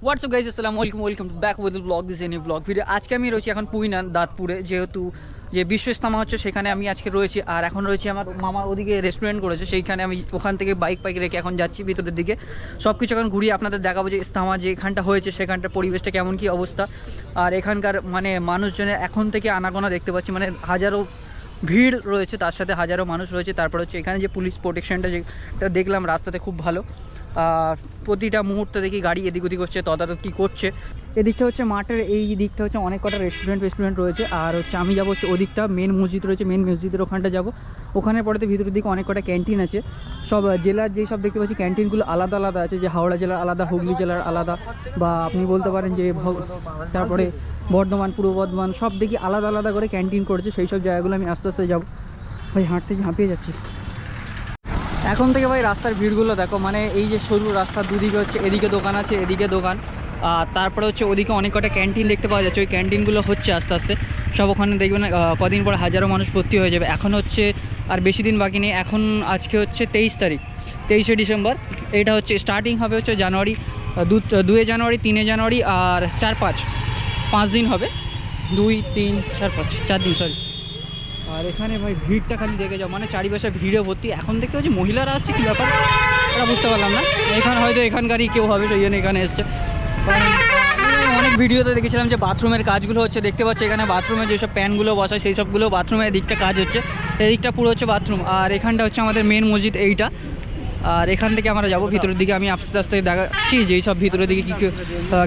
WhatsApp guys, আসসালামু আলাইকুম, welcome to back with blog this any blog video. আজকে আমি রয়েছি এখন পুইনান দাঁতপুরে, যেহেতু যে বিশ্ব ইজতেমা হচ্ছে সেখানে আমি আজকে রয়েছি। আর এখন রয়েছি আমার মামার ওদিকে রেস্টুরেন্ট করেছে, সেইখানে আমি ওখান থেকে বাইক রেখে এখন যাচ্ছি ভিতরের দিকে। সব কিছু এখন ঘুরিয়ে আপনাদের দেখাবো যে ইজতেমা যে এখানটা হয়েছে সেখানটার পরিবেশটা কেমন, কী অবস্থা। আর এখানকার মানে মানুষজনের এখন থেকে আনাগোনা দেখতে পাচ্ছি, মানে হাজারো ভিড় রয়েছে, তার সাথে হাজারো মানুষ রয়েছে। তারপর হচ্ছে এখানে যে পুলিশ প্রোটেকশনটা যেটা দেখলাম রাস্তাতে খুব ভালো। আর প্রতিটা মুহূর্তে দেখি গাড়ি এদিক ওদিক হচ্ছে, তদারকি করছে। এদিকটা হচ্ছে মাঠের, এই দিকটা হচ্ছে অনেক কটা রেস্টুরেন্ট রয়েছে। আর হচ্ছে আমি যাবো হচ্ছে ওদিকটা মেন মসজিদ রয়েছে, মেন মসজিদের ওখানটা যাবো। ওখানে পরেতে ভিতরের দিকে অনেক কটা ক্যান্টিন আছে। সব জেলার যেই সব দেখতে পাচ্ছি ক্যান্টিনগুলো আলাদা আলাদা আছে, যে হাওড়া জেলার আলাদা, হুগলি জেলার আলাদা, বা আপনি বলতে পারেন যে তারপরে বর্ধমান, পূর্ব বর্ধমান, সব দেখি আলাদা আলাদা করে ক্যান্টিন করেছে। সেই সব জায়গাগুলো আমি আস্তে আস্তে যাবো। ভাই হাঁটতে ঝাঁপিয়ে যাচ্ছি এখন থেকে। ভাই রাস্তার ভিড়গুলো দেখো, মানে এই যে সরু রাস্তার দুদিকে হচ্ছে, এদিকে দোকান আছে, এদিকে দোকান, আর তারপরে হচ্ছে ওদিকে অনেক কটা ক্যান্টিন দেখতে পাওয়া যাচ্ছে। ওই ক্যান্টিনগুলো হচ্ছে আস্তে আস্তে সব, ওখানে দেখবেন কদিন পর হাজারো মানুষ ভর্তি হয়ে যাবে। এখন হচ্ছে আর বেশি দিন বাকি নেই। এখন আজকে হচ্ছে 23 তারিখ, 23শে ডিসেম্বর। এইটা হচ্ছে স্টার্টিং হবে হচ্ছে জানুয়ারি 2 জানুয়ারি, 3 জানুয়ারি আর 4-5, 5 দিন হবে। 2, 3, 4, 5, 4 দিন, সরি। আর এখানে ভাই ভিড়টা খালি দেখে যাও, মানে চারিপাশে ভিড়ে ভর্তি। এখন দেখতে পাচ্ছি মহিলারা আসছে, কী ব্যাপার ওরা বুঝতে পারলাম না। এখানে হয়তো এখানকারই কেউ হবে, সেই জন্য এখানে এসছে। অনেক ভিডিওতে দেখেছিলাম যে বাথরুমের কাজগুলো হচ্ছে, দেখতে পাচ্ছি এখানে বাথরুমে যেসব প্যানগুলো বসা সেই সবগুলো বাথরুমের দিকটা কাজ হচ্ছে। এদিকটা পুরো হচ্ছে বাথরুম। আর এখানটা হচ্ছে আমাদের মেন মসজিদ এইটা। আর এখান থেকে আমরা যাবো ভিতরের দিকে। আমি আস্তে আস্তে দেখাচ্ছি যে সব ভিতরের দিকে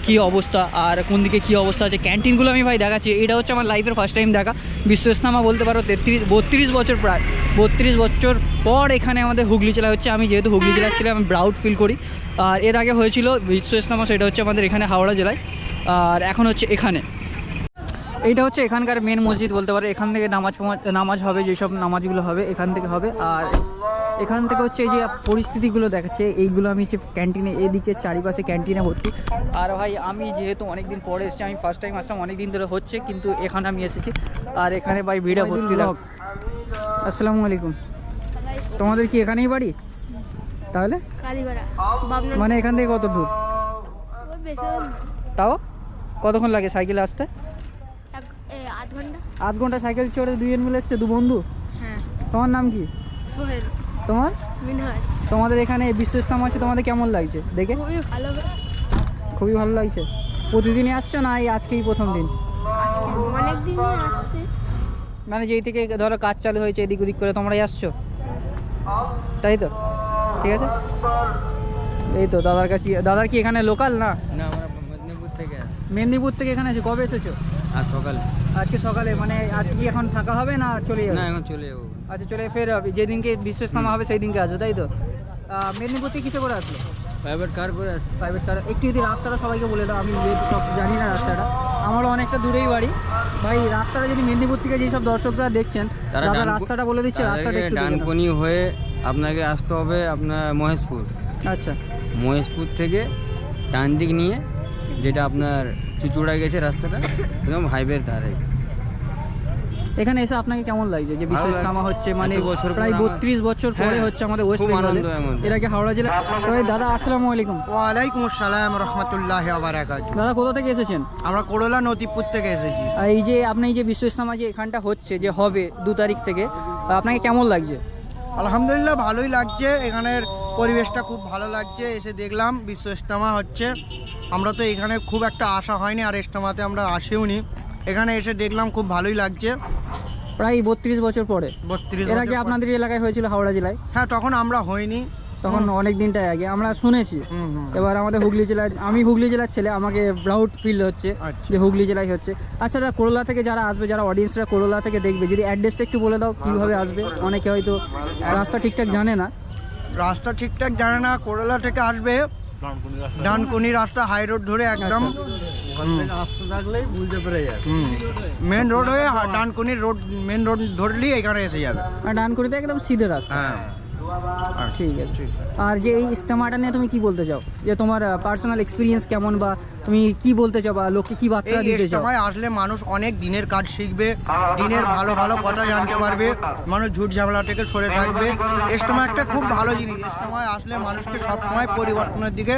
কী অবস্থা আর কোন দিকে কী অবস্থা আছে। ক্যান্টিনগুলো আমি ভাই দেখাচ্ছি। এটা হচ্ছে আমার লাইফের ফার্স্ট টাইম দেখা বিশ্ব ইজতেমা বলতে পারো। 32 বছর, প্রায় 32 বছর পর এখানে আমাদের হুগলি জেলা হচ্ছে। আমি যেহেতু হুগলি জেলার ছিলাম, আমি প্রাউড ফিল করি। আর এর আগে হয়েছিল বিশ্ব ইজতেমা, সেটা হচ্ছে আমাদের এখানে হাওড়া জেলায়। আর এখন হচ্ছে এখানে, এইটা হচ্ছে এখানকার মেন মসজিদ বলতে পারে। এখান থেকে নামাজ হবে, যেসব নামাজগুলো হবে এখান থেকে হবে। আর এখান থেকে হচ্ছে এই যে পরিস্থিতিগুলো দেখাচ্ছে, এইগুলো আমি হচ্ছে ক্যান্টিনে, এদিকে চারিপাশে ক্যান্টিনে ভর্তি। আর ভাই আমি যেহেতু অনেক দিন পরে এসেছি, আমি ফার্স্ট টাইম আসলাম, অনেক দিন ধরে হচ্ছে, কিন্তু এখানে আমি এসেছি। আর এখানে ভাই ভিড়ে ভর্তি। আসসালামু আলাইকুম, তোমাদের কি এখানেই বাড়ি তাহলে? মানে এখান থেকে কত দূর? তাও কতক্ষণ লাগে সাইকেলে আসতে? 8 ঘন্টা সাইকেল চড়ে দুজন মিলে এসছে, 2 বন্ধু? হ্যাঁ। তোমার নাম কি? সোহেল। তোমার? মিনহাজ। তোমাদের এখানে বিশ্ব ইজতেমা আছে, তোমাদের কেমন লাগছে দেখে? খুবই ভালো লাগছে। প্রতিদিনই আসছো না এই আজকেই প্রথম দিন? অনেক দিন আসছে, মানে যেই থেকে ধরো কাজ চালু হয়েছে এদিক ওদিক করে তোমরাই আসছো, তাই তো? ঠিক আছে। এই তো দাদার কাছে। দাদার কি এখানে লোকাল না? না, আমরা মেদিনীপুর থেকে আসি। মেদিনীপুর থেকে এখানে এসে কবে এসেছো? আর সকালে। আজকে সকালে? মানে আজকে কি এখন থাকা হবে না চলে যাবে? না, এখন চলে যাবো। আচ্ছা, চলে ফের যেদিনকে বিশ্ব ইজতেমা হবে সেই দিনকে আসো, তাই তো? মেদিনীপুর থেকে কিসে করে আসলো? প্রাইভেট কার করে আসছি। Private car. একটু যদি রাস্তাটা সবাইকে বলে দাও, আমি যেহেতু সব জানি না রাস্তাটা, আমারও অনেকটা দূরেই বাড়ি। ভাই রাস্তাটা যদি মেদিনীপুর থেকে যেসব দর্শকরা দেখছেন, তারা রাস্তাটা বলে দিচ্ছে, রাস্তাটা একটু ডানকুনি হয়ে আপনাকে আসতে হবে আপনার মহেশপুর। আচ্ছা, মহেশপুর থেকে ডান দিক নিয়ে, যেটা আপনার চুচুড়া গেছে রাস্তাটা, একদম হাইওয়ের ধারে। এখানে এসে আপনাকে কেমন লাগছে যে বিশ্ব ইজতেমা হচ্ছে? মানে প্রায় 32 বছর পরে হচ্ছে আমাদের ওয়েস্ট বেঙ্গলে, এর আগে হাওড়া জেলা। ভাই দাদা আসসালামু আলাইকুম। ওয়ালাইকুম আসসালাম রহমতুল্লাহি ওয়া বারাকাতুহু। দাদা কোথা থেকে এসেছেন? আমরা করলা নদীপুর থেকে এসেছি। আর এই যে আপনি এই যে বিশ্ব ইজতেমা যে এখানটা হচ্ছে, যে হবে 2 তারিখ থেকে, আপনাকে কেমন লাগছে? আলহামদুলিল্লাহ ভালোই লাগছে, এখানের পরিবেশটা খুব ভালো লাগছে। এসে দেখলাম বিশ্ব ইজতেমা হচ্ছে, আমরা তো এখানে খুব একটা আশা হয়নি, আর ইজতেমাতে আমরা আসিও নি। এখানে এসে দেখলাম খুব ভালোই লাগছে। প্রায় 32 বছর পরে। 32 এর আগে আপনাদের এলাকায় হয়েছিল হাওড়া জেলায়? হ্যাঁ, তখন আমরা হইনি, তখন অনেক দিনটাই আগে আমরা শুনেছি। এবার আমাদের হুগলি জেলায়, আমি হুগলি জেলার ছেলে, আমাকে প্রাউড ফিল হচ্ছে যে হুগলি জেলায় হচ্ছে। আচ্ছা দাদা, করলা থেকে যারা আসবে, যারা অডিয়েন্সরা করলা থেকে দেখবে, যদি অ্যাড্রেসটা একটু বলে দাও কীভাবে আসবে। অনেকে হয়তো রাস্তা ঠিকঠাক জানে না। রাস্তা ঠিকঠাক জানে না। করলা থেকে আসবে ডানকুনি রাস্তা, হাই রোড ধরে একদম রাস্তা থাকলেই বুঝতে পেরে যাবে। মেন রোড হয়ে ডানকুনি রোড, মেন রোড ধরলেই এখানে এসে যাবে। আর ডানকুনিতে একদম সিধে রাস্তা। হ্যাঁ, ঠিক আছে। আর যে এই ইজতেমাটা নিয়ে তুমি কি বলতে চাও, যে তোমার পার্সোনাল এক্সপিরিয়েন্স কেমন, বা তুমি কি বলতে চাও, বা লোককে কি বার্তা দিতে চাও? ইজতেমায় আসলে মানুষ অনেক দিনের কাজ শিখবে, দিনের ভালো ভালো কথা জানতে পারবে, মানুষ ঝুট ঝামেলা থেকে সরে থাকবে। ইজতেমা একটা খুব ভালো জিনিস। ইজতেমায় আসলে মানুষকে সবসময় পরিবর্তনের দিকে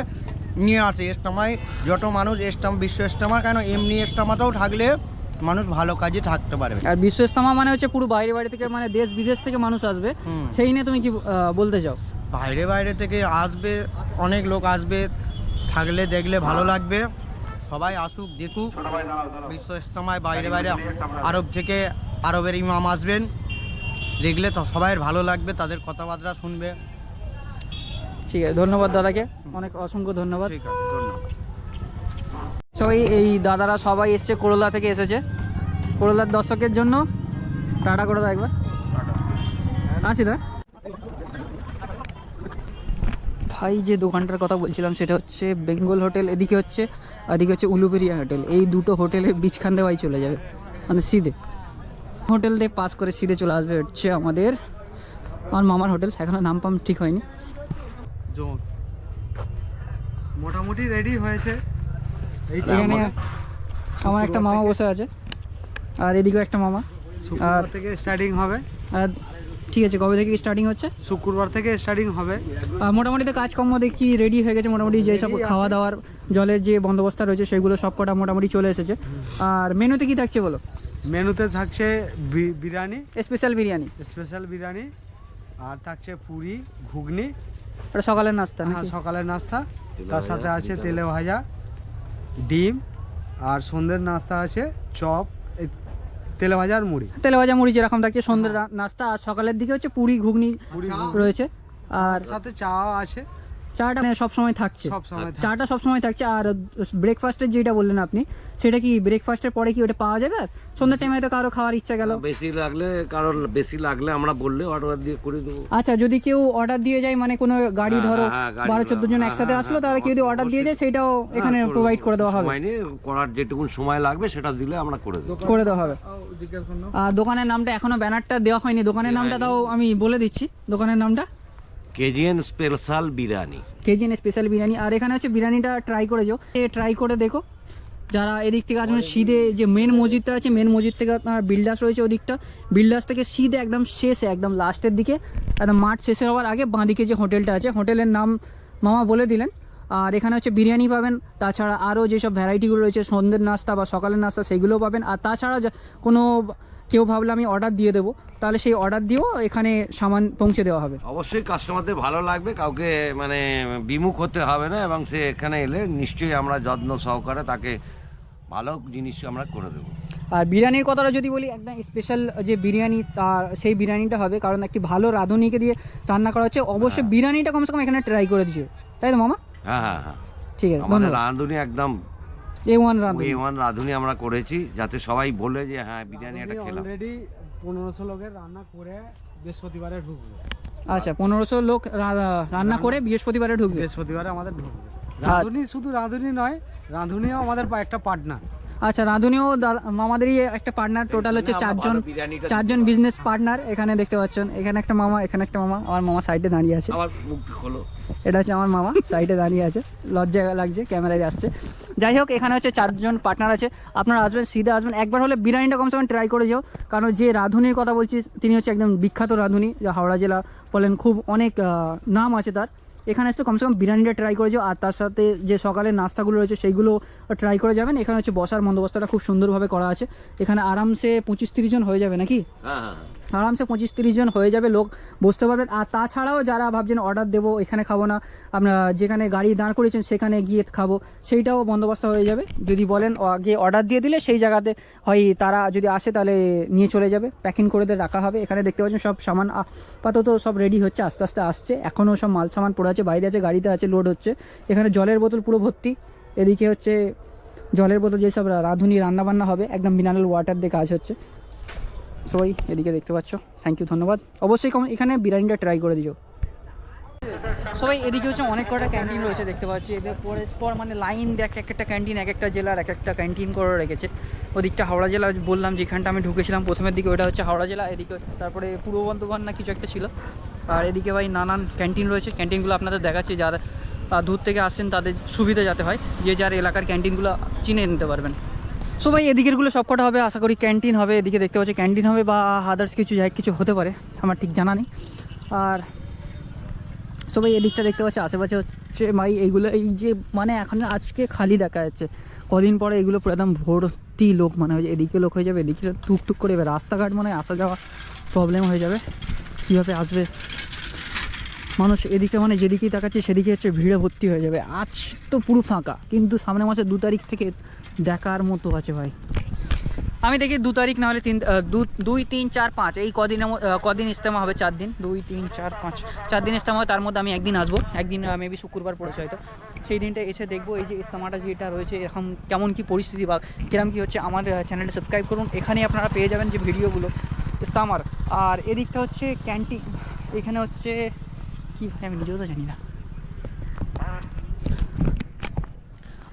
নিয়ে আসে ইজতেমায় যত মানুষ ইজতেমা বিশ্ব ইজতেমা কেন এমনি ইজতেমাতেও থাকলে মানুষ ভালো কাজে থাকতে পারবে। আর বিশ্ব ইজতেমা মানে হচ্ছে পুরো বাইরে বাইরে থেকে মানে দেশ বিদেশ থেকে মানুষ আসবে, সেই নিয়ে তুমি কি বলতে চাও? বাইরে বাইরে থেকে আসবে, অনেক লোক আসবে, থাকলে দেখলে ভালো লাগবে। সবাই আসুক দেখুক বিশ্ব ইজতেমায়। বাইরে বাইরে আরব থেকে আরবের ইমাম আসবেন, দেখলে তো সবাই ভালো লাগবে, তাদের কথাবার্তা শুনবে। ঠিক আছে, ধন্যবাদ দাদাকে, অনেক অসংখ্য ধন্যবাদ। ঠিক আছে, ধন্যবাদ। সবাই এই দাদারা সবাই এসছে, করলা থেকে এসেছে। করলার দর্শকের জন্য টাটা করে দাও একবার। আছি দা ভাই, যে দোকানটার কথা বলছিলাম সেটা হচ্ছে বেঙ্গল হোটেল, এদিকে হচ্ছে উলুবেরিয়া হোটেল। এই দুটো হোটেলের বীজখান দেওয়াই চলে যাবে, মানে সিধে হোটেল দিয়ে পাস করে সিধে চলে আসবে হচ্ছে আমার মামার হোটেল। এখনও নাম পাম ঠিক হয়নি। মোটামুটি রেডি হয়েছে। এখানে আমার একটা মামা বসে আছে, আর এদিকেও একটা মামা। শুক্রবার থেকে স্টার্টিং হবে। আর ঠিক আছে, কবে থেকে স্টার্টিং হচ্ছে? শুক্রবার থেকে স্টার্টিং হবে। মোটামুটি তো কাজকর্ম দেখছি রেডি হয়ে গেছে, মোটামুটি যেসব খাওয়া দাওয়ার জলের যে বন্দোবস্ত রয়েছে সেগুলো সব কটা মোটামুটি চলে এসেছে। আর মেনুতে কি থাকছে বলো? মেনুতে থাকছে বিরিয়ানি, স্পেশাল বিরিয়ানি, আর থাকছে পুরি, ঘুগনি, ওটা সকালের নাস্তা। হ্যাঁ সকালের নাস্তা, তার সাথে আছে তেলে ভাজা, ডিম, আর সন্ধ্যের নাস্তা আছে চপ, তেলে ভাজা আর মুড়ি। তেলে ভাজা মুড়ি যেরকম থাকছে সন্ধ্যের নাস্তা, আর সকালের দিকে হচ্ছে পুরি ঘুগনি রয়েছে। আর সাথে চা আছে। চাটা সবসময় থাকছে, সবসময় চাটা সবসময় থাকছে। আর ব্রেকফাস্টের যেটা বললেন আপনি, সেটা কি ব্রেকফাস্টের পরে কি ওটা পাওয়া যাবে? আর সন্ধ্যার টাইমে তো কারো খাওয়ার ইচ্ছা গেল, বেশি লাগলে আমরা বললে অর্ডার দিয়ে করে দেবো। আচ্ছা, যদি কেউ অর্ডার দিয়ে যায়, মানে কোনো গাড়ি ধরো 12-14 জন একসাথে আসলো, তাহলে কেউ যদি অর্ডার দিয়ে যায় সেটাও এখানে প্রোভাইড করে দেওয়া হবে। করার যেটুকু সময় লাগবে সেটা দিলে আমরা করে দেওয়া হবে। আর দোকানের নামটা এখনো ব্যানারটা দেওয়া হয়নি, দোকানের নামটা তাও আমি বলে দিচ্ছি। দোকানের নামটা কেজিএন স্পেশাল বিরিয়ানি। আর এখানে হচ্ছে বিরিয়ানিটা ট্রাই করে যাও, ট্রাই করে দেখো। যারা এদিক থেকে আসবেন, সিধে যে মেন মসজিদটা আছে, মেন মসজিদ থেকে আপনার বিল্ডার্স রয়েছে ওদিকটা, বিল্ডার্স থেকে সিধে একদম শেষে, একদম লাস্টের দিকে, একদম মাঠ শেষে হওয়ার আগে বাঁদিকে যে হোটেলটা আছে, হোটেলের নাম মামা বলে দিলেন। আর এখানে হচ্ছে বিরিয়ানি পাবেন, তাছাড়া আরও যেসব ভ্যারাইটিগুলো রয়েছে সন্ধ্যের নাস্তা বা সকালের নাস্তা সেগুলোও পাবেন। আর তাছাড়া কোনো কেউ ভাবলে আমি অর্ডার দিয়ে দেবো, তাহলে সেই অর্ডার দিয়েও এখানে সামান পৌঁছে দেওয়া হবে। অবশ্যই কাস্টমারদের ভালো লাগবে, কাউকে মানে বিমুখ হতে হবে না, এবং সে এখানে এলে নিশ্চয়ই আমরা যত্ন সহকারে তাকে ভালো জিনিস আমরা করে দেবো। আর বিরিয়ানির কথাটা যদি বলি, একদম স্পেশাল যে বিরিয়ানি, তার সেই বিরিয়ানিটা হবে, কারণ একটি ভালো রাঁধুনিকে দিয়ে রান্না করা হচ্ছে। অবশ্যই বিরিয়ানিটা কমসে কম এখানে ট্রাই করে দিচ্ছে, তাই তো মামা? হ্যাঁ, ঠিক আছে, আমাদের রাঁধুনি একদম A1 রাঁধুনি আমরা করেছি, যাতে সবাই বলে যে হ্যাঁ বিরিয়ানি একটা খেলাম। অলরেডি 1500 লোকের রান্না করে বৃহস্পতিবারে ঢুকবে। আচ্ছা, 1500 লোক রান্না করে বৃহস্পতিবারে ঢুকবে। বৃহস্পতিবারে আমাদের ঢুকবে। রাঁধুনি শুধু রাঁধুনি নয়, রাঁধুনিও আমাদের একটা পার্টনার। আচ্ছা, রাঁধুনিও মামাদেরই একটা পার্টনার। টোটাল হচ্ছে চারজন বিজনেস পার্টনার এখানে দেখতে পাচ্ছেন। এখানে একটা মামা, এখানে একটা মামা, আমার মামা সাইডে দাঁড়িয়ে আছে। এটা হচ্ছে আমার মামা সাইডে দাঁড়িয়ে আছে, লজ্জা লাগছে ক্যামেরায় আসতে। যাই হোক, এখানে হচ্ছে 4 জন পার্টনার আছে। আপনারা আসবেন, সিধে আসবেন, একবার হলে বিরিয়ানিটা কমসে কম ট্রাই করে যাও। কারণ যে রাঁধুনির কথা বলছি তিনি হচ্ছে একদম বিখ্যাত রাঁধুনি, যা হাওড়া জেলা বলেন, খুব অনেক নাম আছে তার। এখানে আসতে কমসে কম বিরিয়ানিটা ট্রাই করে যাও। আর তার সাথে যে সকালের নাস্তাগুলো রয়েছে সেইগুলো ট্রাই করে যাবেন। এখানে হচ্ছে বসার বন্দোবস্তটা খুব সুন্দরভাবে করা আছে। এখানে আরামসে 25-30 জন হয়ে যাবে নাকি? আরামসে 25-30 জন হয়ে যাবে, লোক বসতে পারবেন। আর তাছাড়াও যারা ভাবছেন অর্ডার দেবো, এখানে খাবো না, আমরা যেখানে গাড়ি দাঁড় করেছেন সেখানে গিয়ে খাবো, সেইটাও বন্দোবস্ত হয়ে যাবে। যদি বলেন আগে অর্ডার দিয়ে দিলে সেই জায়গাতে হয় তারা যদি আসে তাহলে নিয়ে চলে যাবে, প্যাকিং করে দিয়ে রাখা হবে। এখানে দেখতে পাচ্ছেন সব সামান আপাতত সব রেডি হচ্ছে, আস্তে আস্তে আসছে। এখনও সব মাল সামান পড়ে আছে, বাইরে আছে, গাড়িতে আছে, লোড হচ্ছে। এখানে জলের বোতল পুরো ভর্তি। এদিকে হচ্ছে জলের বোতল, যেসব রাঁধুনি রান্নাবান্না হবে, একদম মিনারেল ওয়াটার দিয়ে কাজ হচ্ছে। সবাই এদিকে দেখতে পাচ্ছ, থ্যাংক ইউ, ধন্যবাদ। অবশ্যই এখানে বিরিয়ানিটা ট্রাই করে দিও সবাই। এদিকে হচ্ছে অনেক কটা ক্যান্টিন রয়েছে দেখতে পাচ্ছি। এদের পর মানে লাইন দেখ, একটা ক্যান্টিন এক একটা জেলার এক একটা ক্যান্টিন করে রেখেছে। ওদিকটা হাওড়া জেলা বললাম, যেখানটা আমি ঢুকেছিলাম প্রথমের দিকে, ওটা হচ্ছে হাওড়া জেলা। এদিকে তারপরে পূর্ব বর্ধমান না কিছু একটা ছিল। আর এদিকে ভাই নানান ক্যান্টিন রয়েছে। ক্যান্টিনগুলো আপনাদের দেখাচ্ছি, যারা দূর থেকে আসছেন তাদের সুবিধা যাতে হয়, যে যার এলাকার ক্যান্টিনগুলো চিনে নিতে পারবেন। সো ভাই এদিকেরগুলো সবকটা হবে, আশা করি ক্যান্টিন হবে। এদিকে দেখতে পাচ্ছি ক্যান্টিন হবে বা আদার্স কিছু যাই কিছু হতে পারে, আমার ঠিক জানা নেই। আর সবাই এদিকটা দেখতে পাচ্ছে, আশেপাশে হচ্ছে ভাই এইগুলো, এই যে মানে এখন আজকে খালি দেখা যাচ্ছে, কদিন পরে এগুলো পুরো একদম ভর্তি লোক মানে হয়ে, এদিকে লোক হয়ে যাবে, এদিকে টুকটুক করে এবার রাস্তাঘাট মানে আসা যাওয়া প্রবলেম হয়ে যাবে, কীভাবে আসবে মানুষ এদিকে, মানে যেদিকেই তাকাচ্ছে সেদিকে হচ্ছে ভিড়ে ভর্তি হয়ে যাবে। আজ তো পুরো ফাঁকা, কিন্তু সামনের মাসের 2 তারিখ থেকে দেখার মতো আছে ভাই। আমি দেখি 2 তারিখ না হলে 2, 3, 4, 5 এই কদিন ইজতেমা হবে, 4 দিন, 2, 3, 4, 5 4 দিন ইজতেমা হবে। তার মধ্যে আমি একদিন আসবো, একদিন মেবি শুক্রবার পড়েছে হয়তো, সেই দিনটা এসে দেখবো এই যে ইজতেমাটা যেটা রয়েছে এখন কেমন কি পরিস্থিতি বা কিরম কি হচ্ছে। আমার চ্যানেলটা সাবস্ক্রাইব করুন, এখানে আপনারা পেয়ে যাবেন যে ভিডিওগুলো ইজতেমার। আর এদিকটা হচ্ছে ক্যান্টিন, এখানে হচ্ছে কি ভাই আমি নিজেও তো জানি না।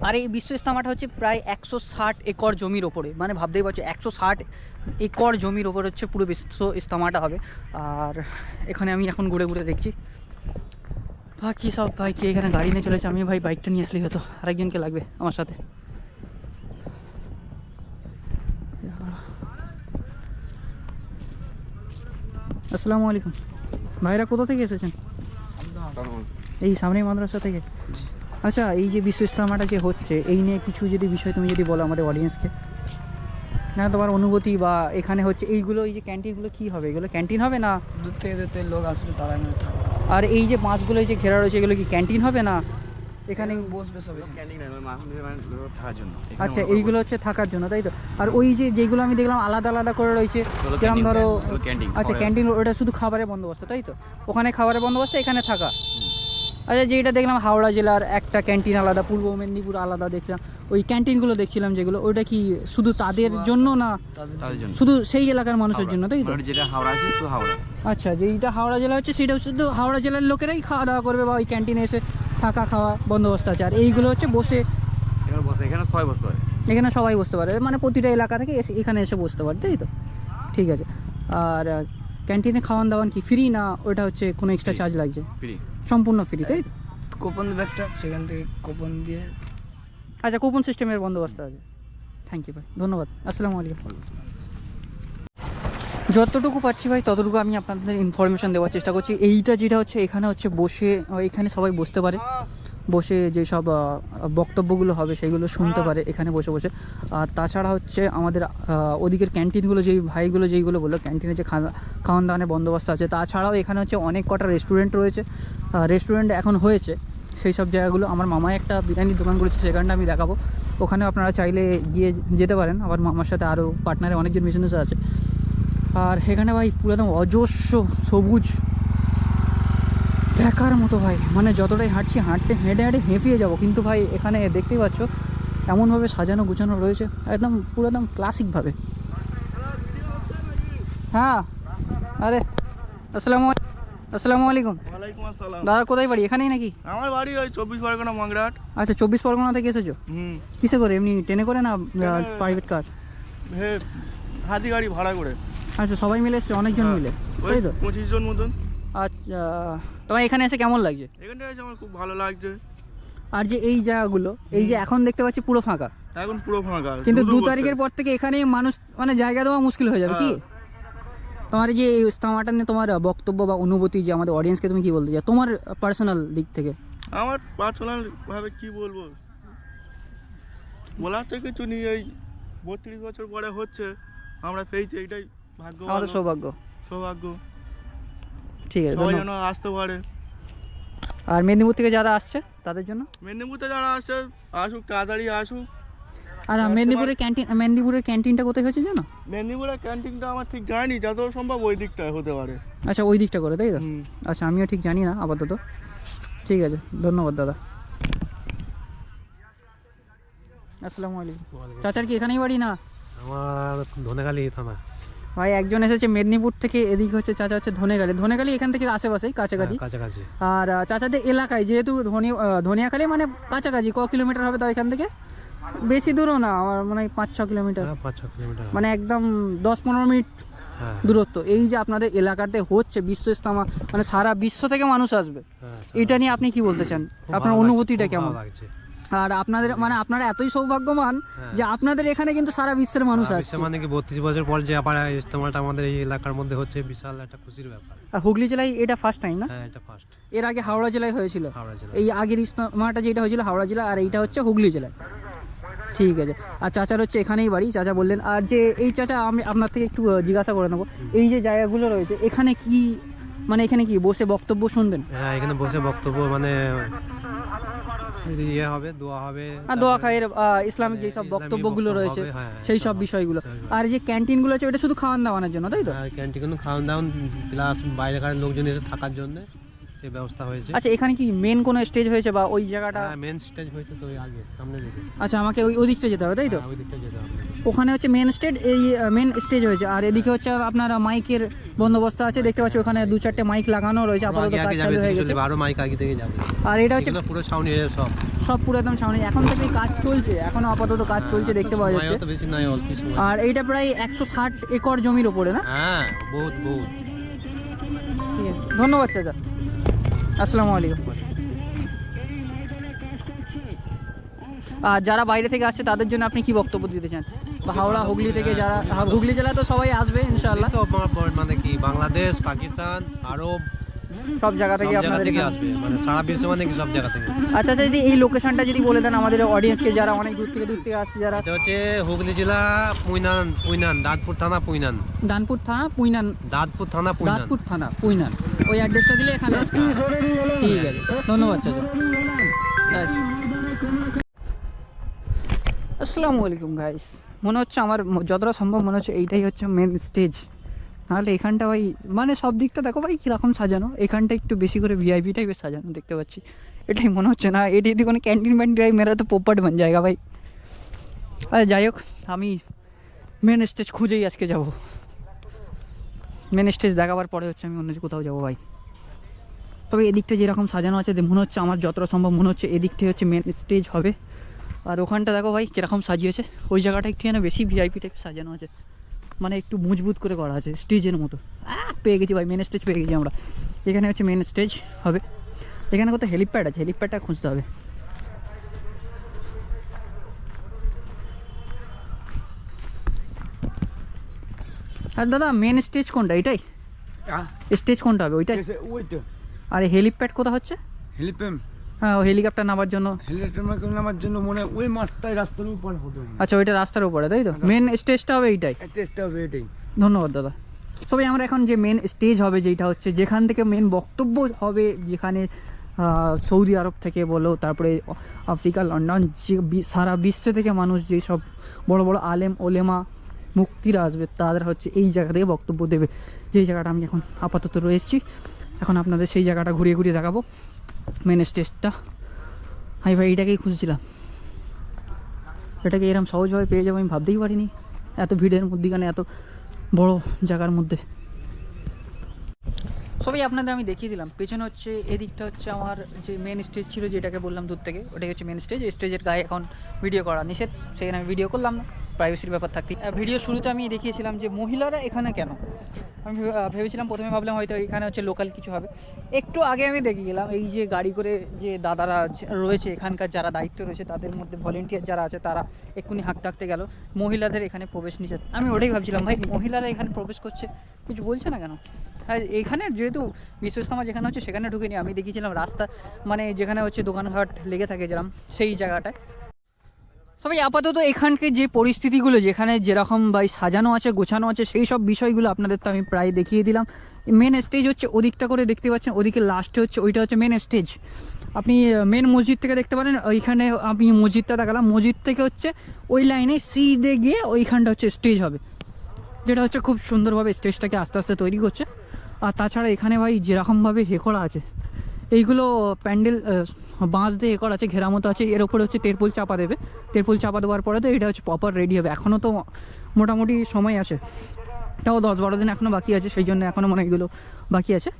আর এই বিশ্ব ইজতেমাটা হচ্ছে প্রায় 160 একর জমির ওপরে, মানে ভাবতেই পারছো 160 একর জমির ওপর হচ্ছে পুরো বিশ্ব ইজতেমাটা হবে। আর এখানে আমি এখন ঘুরে ঘুরে দেখছি ভাই কী সব, ভাই কে এখানে গাড়ি নিয়ে চলেছে, আমি ভাই বাইকটা নিয়ে আসলেই হতো, আরেকজনকে লাগবে আমার সাথে। আসসালামু আলাইকুম ভাইরা, কোথা থেকে এসেছেন? এই সামনেই মাদ্রাসা থেকে। আচ্ছা, এই যে বিশ্ব ইজতেমাটা যে হচ্ছে এই নিয়ে কিছু যদি বিষয় তুমি যদি বলো আমাদের অডিয়েন্সকে, না তোমার অনুভূতি বা এখানে হচ্ছে এইগুলো, এই যে ক্যান্টিনগুলো কি হবে, এগুলো ক্যান্টিন হবে না দূর থেকে লোক আসবে, তারা এখানে থাকবে, আর এই যে মাছগুলো এই যে ঘেরা রয়েছে এগুলো কি ক্যান্টিন হবে না এখানে বসবে সব এখানে। আচ্ছা, এইগুলো হচ্ছে থাকার জন্য, তাই তো? আর ওই যে যেগুলো আমি দেখলাম আলাদা আলাদা করে রয়েছে, যেমন ধরো আচ্ছা ক্যান্টিন, ওটা শুধু খাবারের বন্দোবস্ত, তাই তো? ওখানে খাবারের বন্দোবস্ত, এখানে থাকা। আচ্ছা, যেটা দেখলাম হাওড়া জেলার একটা ক্যান্টিন আলাদা, পূর্ব মেদিনীপুর আলাদা দেখলাম, ওই ক্যান্টিনগুলো দেখছিলাম যেগুলো, ওইটা কি শুধু তাদের জন্য না শুধু সেই এলাকার মানুষের জন্য, তাই তো? যেটা হাওড়া আছে শুধু হাওড়া। আচ্ছা, যেইটা হাওড়া জেলা হচ্ছে সেটা শুধু হাওড়া জেলার লোকেরাই খাওয়া দাওয়া করবে, বা ওই ক্যান্টিনে এসে থাকা খাওয়া বন্দোবস্ত আছে। আর এইগুলো হচ্ছে বসে, এখানে সবাই বসতে পারে, এখানে সবাই বসতে পারে, মানে প্রতিটা এলাকা থেকে এসে এখানে এসে বসতে পারে, তাই তো? ঠিক আছে। আর ক্যান্টিনে খাওয়ান দাওয়ান কি ফ্রি না ওটা হচ্ছে কোনো এক্সট্রা চার্জ লাগছে? ফ্রি, সম্পূর্ণ ফ্রি, তাই তো? কুপন ব্যাগটা সেখান থেকে কুপন দিয়ে। আচ্ছা, কুপন সিস্টেমের বন্দোবস্ত আছে। থ্যাংক ইউ ভাই, ধন্যবাদ। আসসালামু আলাইকুম। যতটুকু পাচ্ছি ভাই ততটুকু আমি আপনাদের ইনফরমেশন দেওয়ার চেষ্টা করছি। এইটা যেটা হচ্ছে এখানে হচ্ছে বসে, এখানে সবাই বসতে পারে, বসে যেসব বক্তব্যগুলো হবে সেগুলো শুনতে পারে এখানে বসে বসে। আর তাছাড়া হচ্ছে আমাদের ওদিকের ক্যান্টিনগুলো, যেই ভাইগুলো যেইগুলো বললো ক্যান্টিনে যে খাওয়ান দাওয়ানের বন্দোবস্ত আছে, তাছাড়াও এখানে হচ্ছে অনেক কটা রেস্টুরেন্ট রয়েছে, রেস্টুরেন্ট এখন হয়েছে সেই সব জায়গাগুলো। আমার মামা একটা বিরিয়ানির দোকান করেছে, সেখানটা আমি দেখাবো, ওখানে আপনারা চাইলে গিয়ে যেতে পারেন। আবার মামার সাথে আরও পার্টনারে অনেকজন বিজনেস আছে। আর এখানে ভাই পুরো একদম অজস্র সবুজ দেখার মতো ভাই, মানে যতটাই হাঁটছি হেঁটে হেঁপিয়ে যাবো। কিন্তু ভাই এখানে দেখতেই পাচ্ছ এমনভাবে সাজানো গুছানো রয়েছে একদম পুরো একদম ক্লাসিকভাবে। হ্যাঁ, আরে আসসালামু আলাইকুম। ওয়ালাইকুম আসসালাম। দাদা কোথায় বাড়ি? এখানেই নাকি? আমার বাড়ি ওই 24 পরগনা মংরাট। আচ্ছা, 24 পরগনা থেকে এসেছো? কিসে করে, এমনি ট্রেনে করে না প্রাইভেট কার? হে হাতি গাড়ি ভাড়া করে। আচ্ছা, সবাই মিলে এসছে, অনেকজন মিলে, ওই তাই তো? 25 জন মতন। আচ্ছা, তোমার এখানে এসে কেমন লাগছে? এখানটা এসে আমার খুব ভালো লাগছে। আর যে এই জায়গাগুলো, এই যে এখন দেখতে পাচ্ছি পুরো ফাঁকা, এখন পুরো ফাঁকা, কিন্তু শুধু 2 বসতে। তারিখের পর থেকে এখানে মানুষ মানে জায়গা দেওয়া মুশকিল হয়ে যাবে কি? তোমার এই যে এই ইজতেমাটা নিয়ে তোমার বক্তব্য বা অনুভূতি, যে আমাদের অডিয়েন্সকে তুমি কি বলতে চাও তোমার পার্সোনাল দিক থেকে? আমার পার্সোনাল ভাবে কি বলবো, বলার তো কিছু নেই। এই 32 বছর পরে হচ্ছে, আমরা পেয়েছি, এটাই ভাগ্য, আমাদের সৌভাগ্য। সবাই ঠিক আছে, যেন আসতে পারে। আর মেদিনীপুর থেকে যারা আসছে তাদের জন্য? মেদিনীপুরতে যারা আসে আসুক, তাড়াতাড়ি আসুক। আর মেদিনীপুরের ক্যান্টিনটা কোথায় হয়েছে জানো? মেদিনীপুরের ক্যান্টিনটা আমার ঠিক জানি, যত সম্ভব ওই দিকটায় হতে পারে। আচ্ছা, ওই দিকটা করে, তাই তো? হুম। আচ্ছা, আমিও ঠিক জানি না আপাতত। ঠিক আছে, ধন্যবাদ দাদা। আসসালামু আলাইকুম। চাচার কি এখানেই বাড়ি না? আমার ধনেখালি থানা। ভাই একজন এসেছে মেদিনীপুর থেকে, এদিকে হচ্ছে চাচা হচ্ছে ধনেখালি এখান থেকে আশেপাশেই কাছাকাছি। কাছাকাছি। আর চাচাদের এলাকায় যেহেতু ধনিয়াখালী মানে কাছাকাছি, ক কিলোমিটার হবে তাও এখান থেকে? বেশি দূরও না, আমার মনে হয় 5-6 কিলোমিটার, 5-6 কিলোমিটার, মানে একদম 10-15 মিনিট দূরত্ব। এই যে আপনাদের এলাকাতে হচ্ছে বিশ্ব ইজতেমা, মানে সারা বিশ্ব থেকে মানুষ আসবে, এটা নিয়ে আপনি কি বলতে চান? আপনার অনুভূতিটা কেমন? আর আপনাদের মানে আপনারা এতই সৌভাগ্যবান যে আপনাদের এখানে কিন্তু সারা বিশ্বের মানুষ আসছে। মানে কি 32 বছর পর যে আবার ইজতেমাটা আমাদের এই এলাকার মধ্যে হচ্ছে বিশাল একটা খুশির ব্যাপার। আর হুগলি জেলায় এটা ফার্স্ট টাইম না? হ্যাঁ, এটা ফার্স্ট এর আগে হাওড়া জেলায় হয়েছিল। হাওড়া জেলা। এই আগের ইজতেমাটা যেটা হয়েছিল হাওড়া জেলা, আর এইটা হচ্ছে হুগলি জেলায়। ঠিক আছে। আর চাচার হচ্ছে এখানেই বাড়ি, চাচা বললেন। আর যে এই চাচা আমি আপনার থেকে একটু জিজ্ঞাসা করে নেবো, এই যে জায়গাগুলো রয়েছে এখানে কি মানে এখানে কি বসে বক্তব্য শুনবেন? হ্যাঁ, এখানে বসে বক্তব্য মানে ইয়ে হবে, দোয়া হবে, আর দোয়া খায়ের ইসলামিক যেসব বক্তব্যগুলো রয়েছে সেই সব বিষয়গুলো। আর যে ক্যান্টিনগুলো আছে ওটা শুধু খাওয়ান দাওয়ানোর জন্য, তাই তো? ক্যান্টিন খাওয়ান দাওয়ান প্লাস বাইরেকার লোকজন এসে থাকার জন্য সেই ব্যবস্থা হয়েছে। আচ্ছা, এখানে কি মেন কোনো স্টেজ হয়েছে বা ওই জায়গাটা? হ্যাঁ, মেন স্টেজ হয়েছে তো ওই আগে সামনে দিকে। আচ্ছা, আমাকে ওই দিকটা যেতে হবে, তাই তো? হ্যাঁ, ওই দিকটা যেতে হবে। ওখানে হচ্ছে মেন স্টেজ, এই মেন স্টেজ হয়েছে। আর এদিকে হচ্ছে আপনার মাইকের বন্দোবস্ত আছে, দেখতে পাচ্ছি ওখানে 2-4টে মাইক লাগানো রয়েছে, আপাতত কাজ চালু হয়ে গেছে। আরো মাইক আগে থেকে যাবে। আর এটা হচ্ছে পুরো সাউন্ড হয়ে সব পুরো একদম সামনে, এখন থেকে কাজ চলছে, এখনো আপাতত কাজ চলছে দেখতে পাওয়া যাচ্ছে। তো বেশি নয়, অল্প সময়। আর এইটা প্রায় 160 একর জমির ওপরে না? হ্যাঁ, বহুত বহুত। ঠিক আছে, ধন্যবাদ চাচা, আসসালামু আলাইকুম। আর যারা বাইরে থেকে আসছে তাদের জন্য আপনি কি বক্তব্য দিতে চান? বা হাওড়া হুগলি থেকে যারা, হুগলি জেলা তো সবাই আসবে ইনশাআল্লাহ, তো মানে কি বাংলাদেশ, পাকিস্তান, আরব সব জায়গা থেকে আপনাদের এখানে আসবে, মানে সারা বিশ্ব মানে কি সব জায়গা থেকে। আচ্ছা, যদি এই লোকেশনটা যদি বলে দেন আমাদের অডিয়েন্সকে, যারা অনেক দূর থেকে আসছে যারা। এটা হচ্ছে হুগলি জেলা পুইনান, দাঁতপুর থানা পুইনান। দানপুর থানা পুইনান, দাঁতপুর থানা পুইনান। দাঁতপুর থানা পুইনান, ওই অ্যাড্রেসটা দিলে এখানে আসবে। ঠিক আছে, ধন্যবাদ চাচা। আচ্ছা, আসসালামু আলাইকুম গাইস। মনে হচ্ছে আমার যতটা সম্ভব মনে হচ্ছে এইটাই হচ্ছে মেন স্টেজ। নাহলে এখানটা ভাই মানে সব দিকটা দেখো ভাই কীরকম সাজানো, এখানটা একটু বেশি করে ভিআইপি টাইপের সাজানো দেখতে পাচ্ছি। এটাই মনে হচ্ছে না এটি যদি কোনো ক্যান্টিন ব্যান্টিন মেরা তো পোপাট বান জায়গা ভাই। আর যাই হোক, আমি মেন স্টেজ খুঁজেই আজকে যাব। মেন স্টেজ দেখাবার পরে হচ্ছে আমি অন্য কোথাও যাবো ভাই। তবে এদিকটা যেরকম সাজানো আছে মনে হচ্ছে আমার যতটা সম্ভব মনে হচ্ছে এদিকটাই হচ্ছে মেন স্টেজ হবে। আর ওখানটা দেখো ভাই কীরকম সাজিয়েছে, ওই জায়গাটা একটু যেন বেশি ভিআইপি টাইপ সাজানো আছে, মানে একটু মজবুত করে করা আছে স্টেজের মতো। পেয়ে গেছি ভাই, মেন স্টেজ পেয়ে গেছি আমরা। এখানে হচ্ছে মেন স্টেজ হবে। এখানে কোথাও হেলিপ্যাড আছে, হেলিপ্যাডটা খুঁজতে হবে। আর দাদা মেন স্টেজ কোনটা? এটাই স্টেজ কোনটা হবে? ওইটাই। আর হেলিপ্যাড কোথা হচ্ছে? হ্যাঁ, ও হেলিকপ্টার নামার জন্য। নামার জন্য মনে হয় ওই মাঠটাই রাস্তার উপর হবে। আচ্ছা, ওইটা রাস্তার উপরে, তাই তো? মেন স্টেজটা হবে এইটাই। টেস্টটা হবে এটাই। ধন্যবাদ দাদা। সবাই আমরা এখন যে মেন স্টেজ হবে যেটা হচ্ছে যেখান থেকে মেন বক্তব্য হবে, যেখানে সৌদি আরব থেকে বলো, তারপরে আফ্রিকা, লন্ডন, যে সারা বিশ্ব থেকে মানুষ যেসব বড় বড় আলেম ওলেমা মুক্তিরা আসবে তাদের হচ্ছে এই জায়গা থেকে বক্তব্য দেবে। যেই জায়গাটা আমি এখন আপাতত রয়েছি, এখন আপনাদের সেই জায়গাটা ঘুরিয়ে ঘুরিয়ে দেখাবো মেন স্টেজটা। হাই ভাই, এটাকেই খুঁজছিলাম, এটাকে এরকম সহজভাবে পেয়ে যাবো আমি ভাবতেই পারিনি, এত ভিড়ের মধ্যেখানে এত বড় জায়গার মধ্যে। সবই আপনাদের আমি দেখিয়ে দিলাম। পেছনে হচ্ছে এদিকটা হচ্ছে আমার যে মেন স্টেজ ছিল যেটাকে বললাম দূর থেকে, ওটাই হচ্ছে মেন স্টেজ। স্টেজের গায়ে এখন ভিডিও করা নিষেধ, সেখানে আমি ভিডিও করলাম না, প্রাইভেসির ব্যাপার থাকতে। ভিডিও শুরুতে আমি দেখিয়েছিলাম যে মহিলারা এখানে কেন। আমি ভেবেছিলাম, প্রথমে ভাবলাম হয়তো এখানে হচ্ছে লোকাল কিছু হবে। একটু আগে আমি দেখে গেলাম এই যে গাড়ি করে যে দাদারা রয়েছে এখানকার, যারা দায়িত্ব রয়েছে তাদের মধ্যে ভলেন্টিয়ার যারা আছে, তারা এক্ষুনি হাঁকতে হাঁকতে গেল মহিলাদের এখানে প্রবেশ নিষেধ। আমি ওটাই ভাবছিলাম ভাই, মহিলারা এখানে প্রবেশ করছে কিছু বলছে না কেন? হ্যাঁ, এইখানে যেহেতু বিশ্ব ইজতেমা যেখানে হচ্ছে সেখানে ঢুকিনি, আমি দেখিয়েছিলাম রাস্তা মানে যেখানে হচ্ছে দোকানঘাট লেগে থাকে যেরকম সেই জায়গাটায়। সবাই আপাতত এখানকে যে পরিস্থিতিগুলো যেখানে যেরকম ভাই সাজানো আছে গোছানো আছে সেই সব বিষয়গুলো আপনাদের তো আমি প্রায় দেখিয়ে দিলাম। মেন স্টেজ হচ্ছে ওদিকটা করে দেখতে পাচ্ছেন, ওদিকে লাস্টে হচ্ছে ওইটা হচ্ছে মেন স্টেজ। আপনি মেন মসজিদ থেকে দেখতে পারেন, ওইখানে আমি মসজিদটা দেখালাম, মসজিদ থেকে হচ্ছে ওই লাইনে সিধে গিয়ে ওইখানটা হচ্ছে স্টেজ হবে, যেটা হচ্ছে খুব সুন্দরভাবে স্টেজটাকে আস্তে আস্তে তৈরি করছে। আর তাছাড়া এখানে ভাই যেরকমভাবে হেকড়া আছে, এইগুলো প্যান্ডেল বাঁশ দিয়ে হেকড় আছে, ঘেরা মতো আছে, এর ওপরে হচ্ছে তেরপোল চাপা দেবে। তেরপোল চাপা দেওয়ার পরে তো এটা হচ্ছে প্রপার রেডি হবে। এখনও তো মোটামুটি সময় আছে, তাও 10-12 দিন এখনও বাকি আছে, সেই জন্য এখনও মনে হয় এগুলো বাকি আছে।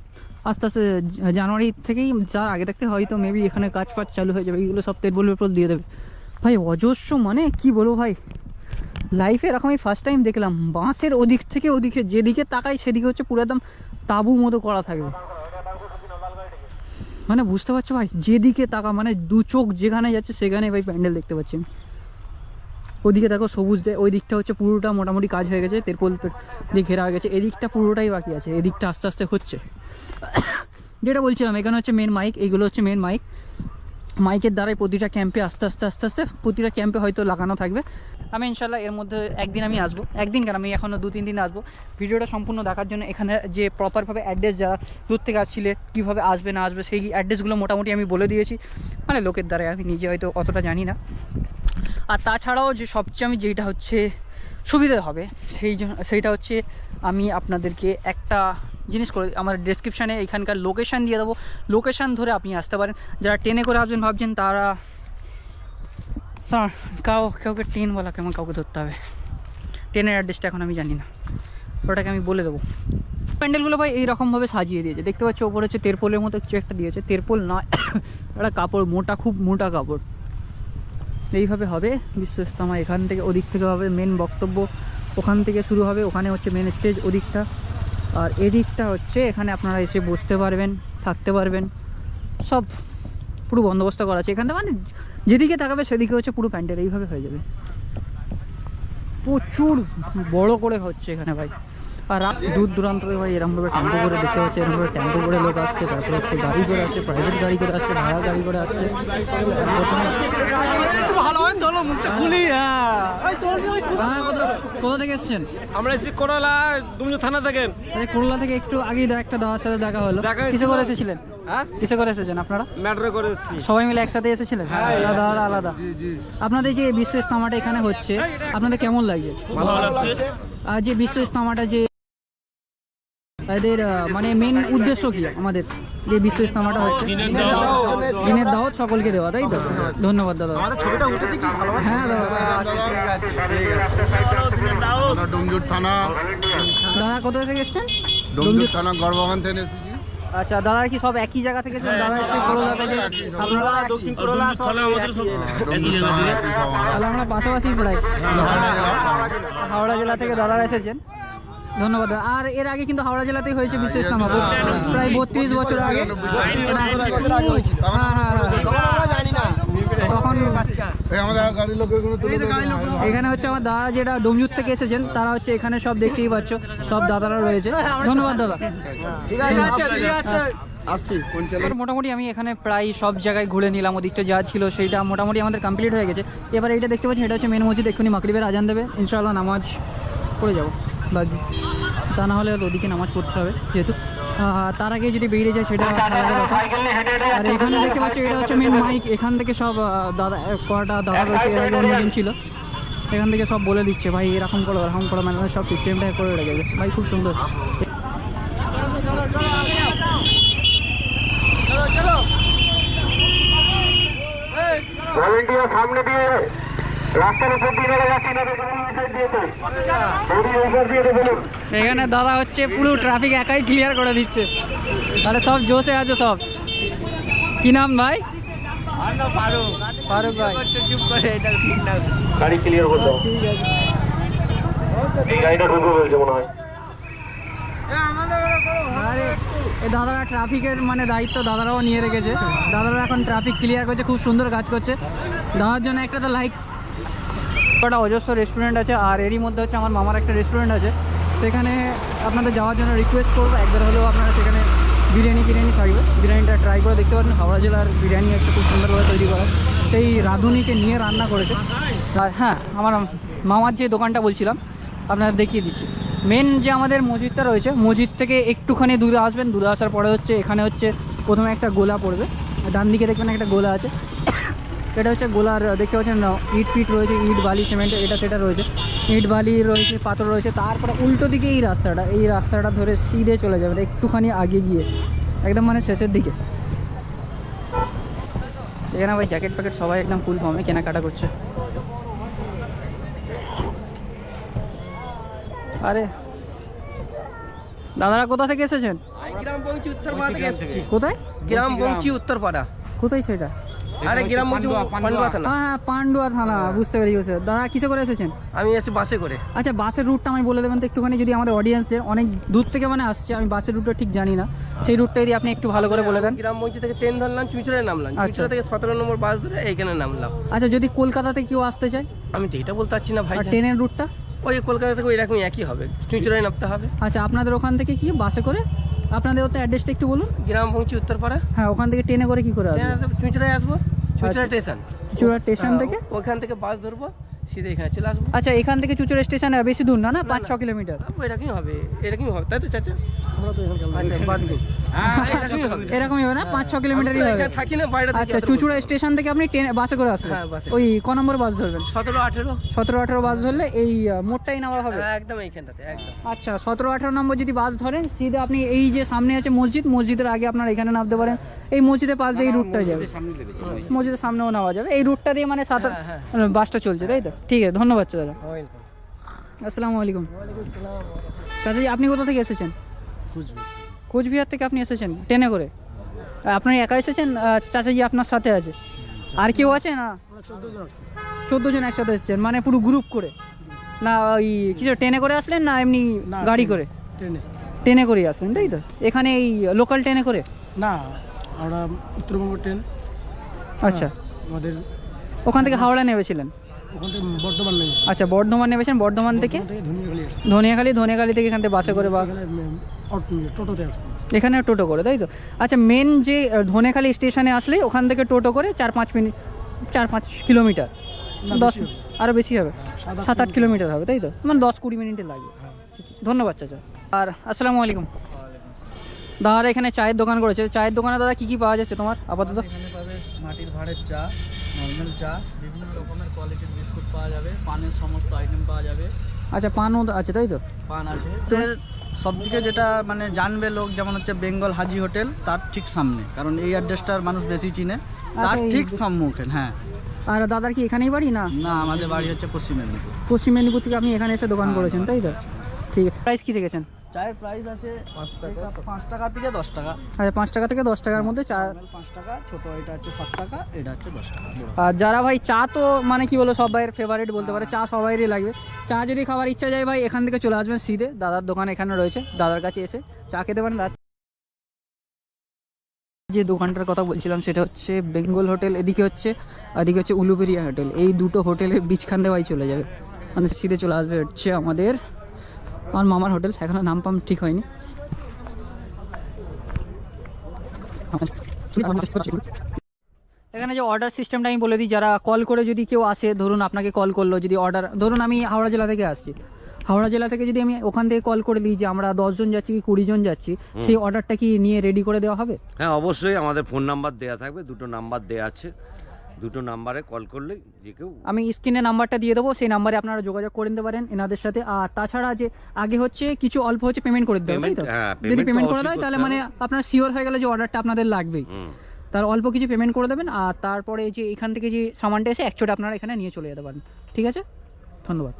আস্তে আস্তে জানুয়ারি থেকেই যা আগে থাকতে হয়তো মেবি এখানে কাজ ফাজ চালু হয়ে যাবে, এইগুলো সব তেরপোলের উপর দিয়ে দেবে। ভাই অজস্র, মানে কি বলবো ভাই, লাইফে এরকমই ফার্স্ট টাইম দেখলাম বাঁশের ওদিক থেকে ওদিকে যেদিকে তাকাই সেদিকে হচ্ছে পুরো একদম তাঁবু মতো করা থাকবে। মানে বুঝতে পারছো ভাই, যেদিকে তাকা মানে দু চোখ যেখানে যাচ্ছে সেখানে ভাই প্যান্ডেল দেখতে পাচ্ছি আমি। ওদিকে দেখো সবুজ দেয়, ওই দিকটা হচ্ছে পুরোটা মোটামুটি কাজ হয়ে গেছে, তেরপল দিয়ে ঘেরা হয়ে গেছে, এদিকটা পুরোটাই বাকি আছে, এদিকটা আস্তে আস্তে হচ্ছে। যেটা বলছিলাম এখানে হচ্ছে মেন মাইক, এইগুলো হচ্ছে মেন মাইক, মাইকের দ্বারাই প্রতিটা ক্যাম্পে আস্তে আস্তে আস্তে আস্তে প্রতিটা ক্যাম্পে হয়তো লাগানো থাকবে। আমি ইনশাল্লাহ এর মধ্যে একদিন আমি আসবো, একদিন কেন আমি এখনও 2-3 দিন আসবো ভিডিওটা সম্পূর্ণ দেখার জন্য। এখানে যে প্রপারভাবে অ্যাড্রেস যারা দূর থেকে আসছিলে কীভাবে আসবে না আসবে সেই অ্যাড্রেসগুলো মোটামুটি আমি বলে দিয়েছি, মানে লোকের দ্বারাই, আমি নিজে হয়তো অতটা জানি না। আর তাছাড়াও যে সবচেয়ে আমি যেটা হচ্ছে সুবিধা হবে সেইটা হচ্ছে আমি আপনাদেরকে একটা জিনিস করে আমার ডেসক্রিপশানে এখানকার লোকেশান দিয়ে দেবো, লোকেশান ধরে আপনি আসতে পারেন। যারা ট্রেনে করে আসবেন ভাবছেন তারা কাউকে ট্রেন বলা কেমন, কাউকে ধরতে হবে, ট্রেনের অ্যাড্রেসটা এখন আমি জানি না, ওটাকে আমি বলে দেবো। প্যান্ডেলগুলো ভাই এইরকমভাবে সাজিয়ে দিয়েছে, দেখতে পাচ্ছ ওপরে হচ্ছে তেরপোলের মতো কিছু একটা দিয়েছে, তেরপোল নয় একটা কাপড়, মোটা, খুব মোটা কাপড়। এইভাবে হবে বিশ্ব ইজতেমা, এখান থেকে ওদিক থেকে হবে মেন বক্তব্য, ওখান থেকে শুরু হবে, ওখানে হচ্ছে মেন স্টেজ ওদিকটা, আর এদিকটা হচ্ছে এখানে আপনারা এসে বসতে পারবেন, থাকতে পারবেন, সব পুরো বন্দোবস্ত করা আছে এখানটা, মানে যেদিকে তাকাবে সেদিকে হচ্ছে পুরো প্যান্ডেল এইভাবে হয়ে যাবে। প্রচুর বড় করে হচ্ছে এখানে ভাই। আর দূর দূরান্ত থেকে ভাই এরকমভাবে টেম্পো করে দেখতে পাচ্ছে, এরকমভাবে টেম্পো করে লোক আসছে, তারপরে হচ্ছে গাড়ি করে আসছে, প্রাইভেট গাড়ি করে আসছে, ভাড়া গাড়ি করে আসছে। কোথা থেকে এসছেন? আমরা এসেছি করলা ডুমজুর থানা থেকে। করলা থেকে একটু আগেই একটা দাদার সাথে দেখা হলো, কিসে করে এসেছিলেন? হ্যাঁ, কিসে করে এসেছেন আপনারা? মেট্রো করে এসেছি। সবাই মিলে একসাথে এসেছিলেন? আলাদা আলাদা। আপনাদের যে বিশ্ব ইজতেমাটা এখানে হচ্ছে আপনাদের কেমন লাগছে? ভালো লাগছে। আর যে বিশ্ব ইজতেমাটা যে এদের মানে মেন উদ্দেশ্য কি আমাদের যে বিশ্ব ইজতেমাটা হচ্ছে? দিনের দাওয়াত সকলকে দেওয়া, তাই তো? ধন্যবাদ দাদা। হ্যাঁ দাদা। ডোমজুর থানা, দাদা কোথা থেকে এসছেন? ডোমজুর থানা গড়বাগান থেকে এসেছি। আচ্ছা, দাদা কি সব একই জায়গা থেকে এসেছেন? দাদা এসছে করলা থেকে, আপনারা দক্ষিণ করলা, তাহলে আমরা পাশাপাশি প্রায় হাওড়া জেলা থেকে দাদারা এসেছেন। ধন্যবাদ। আর এর আগে কিন্তু হাওড়া জেলাতেই হয়েছে বিশ্ব ইজতেমা, প্রায় 32 বছর আগে। তখন এখানে হচ্ছে আমার দাদা যেটা ডোমজুর থেকে এসেছেন তারা হচ্ছে এখানে সব দেখতেই পাচ্ছ, সব দাদারা রয়েছে। ধন্যবাদ দাদা। মোটামুটি আমি এখানে প্রায় সব জায়গায় ঘুরে নিলাম, ওদিকটা যা ছিল সেইটা মোটামুটি আমাদের কমপ্লিট হয়ে গেছে। এবার এইটা দেখতে পাচ্ছি, এটা হচ্ছে মেন মসজিদ, এক্ষুনি মাগরিবের আজান দেবে, ইনশাআল্লাহ নামাজ পড়ে যাবো বাকি, তা না হলে ওদিকে নামাজ পড়তে হবে যেহেতু। তার আগে যদি বেরিয়ে যায় সেটা আলাদা ব্যাপার। আর এখানে দেখতে পাচ্ছি এটা হচ্ছে মেন মাইক, এখান থেকে সব দাদা কটা দাদা রয়েছে, এর আগে অন্যদিন ছিল, এখান থেকে সব বলে দিচ্ছে ভাই এরকম করো এরকম করো, মানে সব সিস্টেমটা করে রেখেছে ভাই, খুব সুন্দর। সামনে দিয়ে রাস্তার উপর দিয়ে এখানে দাদা হচ্ছে পুরো ট্রাফিক একাই ক্লিয়ার করে দিচ্ছে, তাহলে সব জোশে আছে সব। কি নাম ভাই? ফারুক ভাই। গাড়ি ক্লিয়ার করতে হবে, ঠিক আছে। এই গাড়িটা ঢুকে বলছে মনে হয়। আরে এই দাদারা ট্রাফিকের মানে দায়িত্ব দাদারাও নিয়ে রেখেছে, দাদারা এখন ট্রাফিক ক্লিয়ার করছে, খুব সুন্দর কাজ করছে। দাদার জন্য একটা তো লাইক। একটা অজস্র রেস্টুরেন্ট আছে, আর এরই মধ্যে হচ্ছে আমার মামার একটা রেস্টুরেন্ট আছে, সেখানে আপনাদের যাওয়ার জন্য রিকোয়েস্ট করবো, একবার হলেও আপনারা সেখানে বিরিয়ানি থাকবে, বিরিয়ানিটা ট্রাই করে দেখতে পারেন। হাওড়া জেলার বিরিয়ানি একটা খুব সুন্দরভাবে তৈরি করা, সেই রাঁধুনিকে নিয়ে রান্না করেছে। আর হ্যাঁ, আমার মামার যে দোকানটা বলছিলাম আপনারা দেখিয়ে দিচ্ছি। মেন যে আমাদের মসজিদটা রয়েছে, মসজিদ থেকে একটুখানি দূরে আসবেন, দূরে আসার পরে হচ্ছে এখানে হচ্ছে প্রথমে একটা গোলা পড়বে, ডান দিকে দেখবেন একটা গোলা আছে, এটা হচ্ছে গোলার দেখতে পাচ্ছেন ইট পিট রয়েছে, ইট বালি সিমেন্ট এটা সেটা রয়েছে, ইট বালি রয়েছে, পাথর রয়েছে। তারপরে উল্টো দিকে এই রাস্তাটা ধরে সিধে চলে যাবে, একটুখানি আগে গিয়ে একদম মানে শেষের দিকে। এখানে ভাই জ্যাকেট প্যাকেট সবাই একদম ফুল ফর্মে কেনাকাটা করছে। আরে দাদারা কোথা থেকে এসেছেন? গ্রাম বৌচি উত্তরপাড়া থেকে এসেছি। কোথায়? গ্রাম বৌচি উত্তরপাড়া। কোথায় সেটা? আরে গ্রাম বলছি পান্ডুয়া থানা। হ্যাঁ হ্যাঁ, পান্ডুয়া থানা, বুঝতে পেরেছি বুঝতে পেরেছি। দাদা কিসে করে এসেছেন? আমি এসে বাসে করে। আচ্ছা, বাসের রুটটা আমি বলে দেবেন তো একটুখানি, যদি আমাদের অডিয়েন্সদের অনেক দূর থেকে মানে আসছে, আমি বাসের রুটটা ঠিক জানি না, সেই রুটটা যদি আপনি একটু ভালো করে বলে দেন। গ্রামগঞ্জ থেকে ট্রেন ধরলাম, চুঁচুড়ায় নামলাম, চুঁচুড়া থেকে 17 নম্বর বাস ধরে এইখানে নামলাম। আচ্ছা, যদি কলকাতাতে কেউ আসতে চায় আমি তো এটা বলতে পারছি না ভাই। আর ট্রেনের রুটটা? ওই কলকাতা থেকে ওই রকমই একই হবে, চুঁচুড়ায় নামতে হবে। আচ্ছা, আপনাদের ওখান থেকে কি বাসে করে, আপনাদের ওতে অ্যাড্রেসটা একটু বলুন। গ্রাম পৌঁছি উত্তরপাড়া। হ্যাঁ, ওখান থেকে ট্রেনে করে কি করে আসবে? চুঁচুড়ায় আসবো, চুঁচুড়া স্টেশন। চুচুড়া স্টেশন থেকে ওখান থেকে বাস ধরবো, সিধে এখানে চলে আসবো। আচ্ছা, এখান থেকে চুচুড়া স্টেশন বেশি দূর না, না 5-6 কিলোমিটার? এরকমই হবে, এরকমই হবে, তাই তো চাচা? আচ্ছা, বাদ দিন। এরকমই হবে, এরকমই হবে না, 5-6 কিলোমিটারই হবে। এখানে থাকি না, বাইরে থাকি। আচ্ছা, চুচুড়া স্টেশন থেকে আপনি বাসে করে আসবেন? হ্যাঁ, বাসে। ওই ক নম্বর বাস ধরবেন? 17-18। 17-18 বাস ধরলে এই মোড়টাই নেওয়া হবে? একদম এইখানটাতে একদম। আচ্ছা, 17-18 নম্বর যদি বাস ধরেন, সিধে আপনি এই যে সামনে আছে মসজিদ, মসজিদের আগে আপনার এখানে নামতে পারেন। এই মসজিদের পাশ দিয়ে এই রুটটা যাবে, মসজিদের সামনেও নেওয়া যাবে। এই রুটটা দিয়ে মানে বাসটা চলছে, তাই তো? ঠিক আছে, ধন্যবাদ দাদা। আসসালামু আলাইকুম। চাচাজি, আপনি কোথা থেকে এসেছেন? কোচবিহার থেকে আপনি এসেছেন ট্রেনে করে? আপনি একা এসেছেন? চাচাজি আপনার সাথে আছে? আর কেউ আছে না? 14 জন একসাথে এসেছেন, মানে পুরো গ্রুপ করে? না ওই কিছু ট্রেনে করে আসলেন, না এমনি গাড়ি করে? ট্রেনে করেই আসলেন, তাই তো? এখানে এই লোকাল ট্রেনে করে? না, আমরা উত্তরবঙ্গ ট্রেন। আচ্ছা, আমাদের ওখান থেকে হাওড়া নেমেছিলেন? ওখান থেকে বর্ধমান নেই, আচ্ছা, বর্ধমান নেমেছেন। বর্ধমান থেকে ধনিয়াখালী থেকে এখান থেকে বাসে করে বা টোটোতে আসছি। এখানে টোটো করে, তাই তো? আচ্ছা, মেন যে ধনেখালি স্টেশনে আসলে ওখান থেকে টোটো করে 4-5 মিনিট, 4-5 কিলোমিটার, 10 আরও বেশি হবে, 7-8 কিলোমিটার হবে, তাই তো? মানে 10-20 মিনিটে লাগে। ধন্যবাদ চাচা। আর আসসালামু আলাইকুম। দাদারা এখানে চায়ের দোকান করেছে। চায়ের দোকানে দাদা কী কী পাওয়া যাচ্ছে তোমার আপাতত? এখানে পাবে মাটির ভাঁড়ের চা, নর্মাল চা, বিভিন্ন রকমের কোয়ালিটির বিস্কুট পাওয়া যাবে, পানের সমস্ত আইটেম পাওয়া যাবে। আচ্ছা, পানও আছে, তাই তো? পান আছে। সবদিকে যেটা মানে জানবে লোক, যেমন হচ্ছে বেঙ্গল হাজি হোটেল, তার ঠিক সামনে, কারণ এই অ্যাড্রেসটার মানুষ বেশি চিনে, তার ঠিক সম্মুখে। হ্যাঁ। আর দাদার কি এখানেই বাড়ি? না না, আমাদের বাড়ি হচ্ছে পশ্চিম মেদিনীপুর। পশ্চিম মেদিনীপুর থেকে আপনি এখানে এসে দোকান করেছেন, তাই তো? ঠিক আছে। প্রাইস কী রেখেছেন? চায়ের প্রাইস আছে 5 টাকা থেকে 10 টাকা। আচ্ছা, 5 টাকা থেকে 10 টাকার মধ্যে চা। 5 টাকা, ছোট এটা হচ্ছে 7 টাকা, এটা হচ্ছে 10 টাকা। আর যারা ভাই চা তো মানে কি বলো, সবাইয়ের ফেভারিট বলতে পারে, চা সবাইরই লাগবে। চা যদি খাবার ইচ্ছা যায় ভাই, এখান থেকে চলে আসবেন সিধে, দাদার দোকান এখানে রয়েছে, দাদার কাছে এসে চা খেতে পারেন। যে দোকানটার কথা বলছিলাম সেটা হচ্ছে বেঙ্গল হোটেল, এদিকে হচ্ছে উলুবেরিয়া হোটেল। এই দুটো হোটেলের বীজখান দেওয়াই চলে যাবে, মানে সিধে চলে আসবে হচ্ছে আমার মামার হোটেল। এখনো নাম পাম ঠিক হয়নি। এখানে যে অর্ডার সিস্টেমটা আমি বলে দিই, যারা কল করে যদি কেউ আসে, ধরুন আপনাকে কল করলো, যদি অর্ডার, ধরুন আমি হাওড়া জেলা থেকে আসছি, হাওড়া জেলা থেকে যদি আমি ওখান থেকে কল করে দিই যে আমরা 10 জন যাচ্ছি কি 20 জন যাচ্ছি, সেই অর্ডারটা কি নিয়ে রেডি করে দেওয়া হবে? হ্যাঁ, অবশ্যই। আমাদের ফোন নাম্বার দেওয়া থাকবে, 2টো নাম্বার দেওয়া আছে, 2টো নাম্বারে কল করলে যে কেউ, আমি স্ক্রিনে নাম্বারটা দিয়ে দেবো, সেই নাম্বারে আপনারা যোগাযোগ করে নিতে পারেন এনাদের সাথে। আর তাছাড়া যে আগে হচ্ছে কিছু অল্প হচ্ছে পেমেন্ট করে দিতে হবে, তাই তো? যদি পেমেন্ট করে দেয় তাহলে মানে আপনার শিওর হয়ে গেলে যে অর্ডারটা আপনাদের লাগবেই, তার অল্প কিছু পেমেন্ট করে দেবেন। আর তারপরে যে এখান থেকে যে সামানটা এসে একচোটে আপনারা এখানে নিয়ে চলে যেতে পারেন। ঠিক আছে, ধন্যবাদ।